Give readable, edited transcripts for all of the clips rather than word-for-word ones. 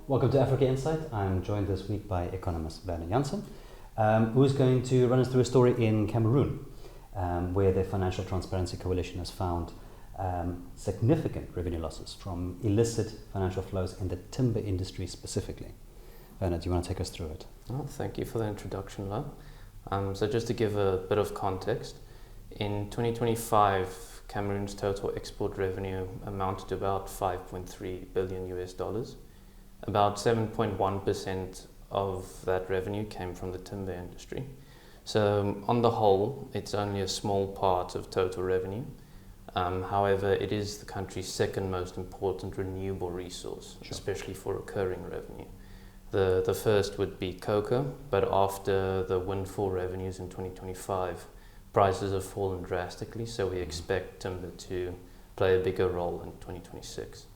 Welcome to Africa Insight. I'm joined this week by economist Werner Jansen, who's going to run us through a story in Cameroon, where the Financial Transparency Coalition has found significant revenue losses from illicit financial flows in the timber industry specifically. Werner, do you want to take us through it? Oh, thank you for the introduction, Louw. So just to give a bit of context, in 2025, Cameroon's total export revenue amounted to about $5.3 billion US. About 7.1% of that revenue came from the timber industry. So on the whole, it's only a small part of total revenue. However, it is the country's second most important renewable resource, especially for recurring revenue. The first would be cocoa, but after the windfall revenues in 2025, prices have fallen drastically, so we expect timber to play a bigger role in 2026.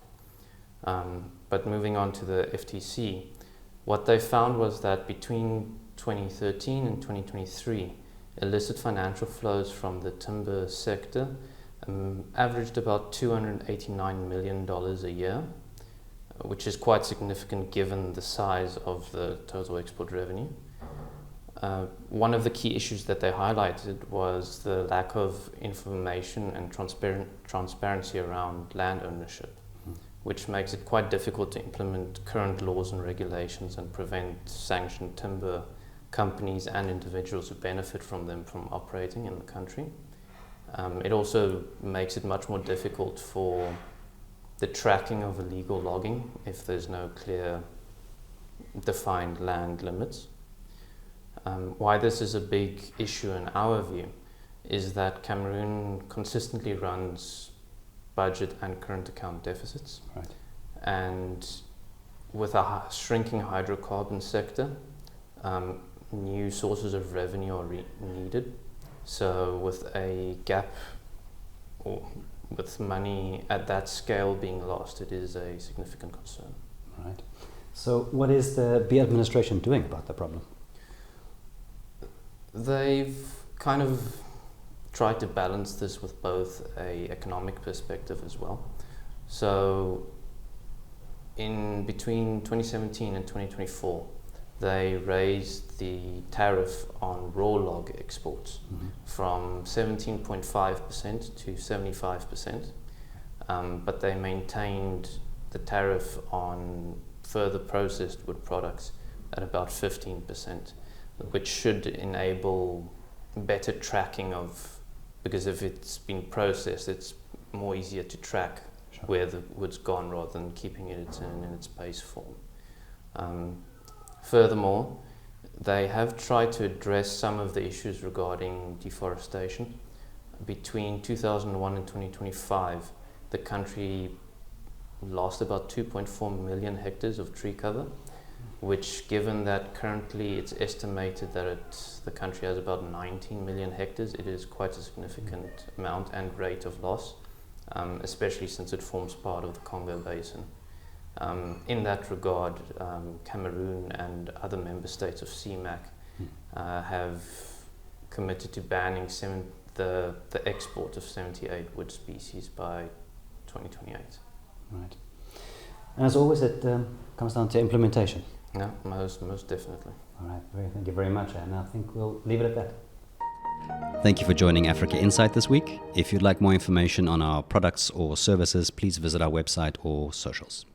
But moving on to the FTC, what they found was that between 2013 and 2023, illicit financial flows from the timber sector averaged about $289 million a year, which is quite significant given the size of the total export revenue. One of the key issues that they highlighted was the lack of information and transparency around land ownership, which makes it quite difficult to implement current laws and regulations and prevent sanctioned timber companies and individuals who benefit from them from operating in the country. It also makes it much more difficult for the tracking of illegal logging if there's no clear defined land limits. Why this is a big issue in our view is that Cameroon consistently runs budget and current account deficits. Right. And with a shrinking hydrocarbon sector, new sources of revenue are needed. So with a gap or with money at that scale being lost, it is a significant concern. Right. So what is the B administration doing about the problem? They've kind of tried to balance this with both a economic perspective as well. So in between 2017 and 2024, they raised the tariff on raw log exports from 17.5% to 75%, but they maintained the tariff on further processed wood products at about 15%, which should enable better tracking of, because if it's been processed, it's more easier to track where the wood's gone rather than keeping it in its base form. Furthermore, they have tried to address some of the issues regarding deforestation. Between 2001 and 2025, the country lost about 2.4 million hectares of tree cover, which, given that currently it's estimated that the country has about 19 million hectares, it is quite a significant amount and rate of loss, especially since it forms part of the Congo Basin. In that regard, Cameroon and other member states of CMAC have committed to banning the export of 78 wood species by 2028. Right. And as always, it comes down to implementation. No, most definitely. All right, thank you very much, and I think we'll leave it at that. Thank you for joining Africa Insight this week. If you'd like more information on our products or services, please visit our website or socials.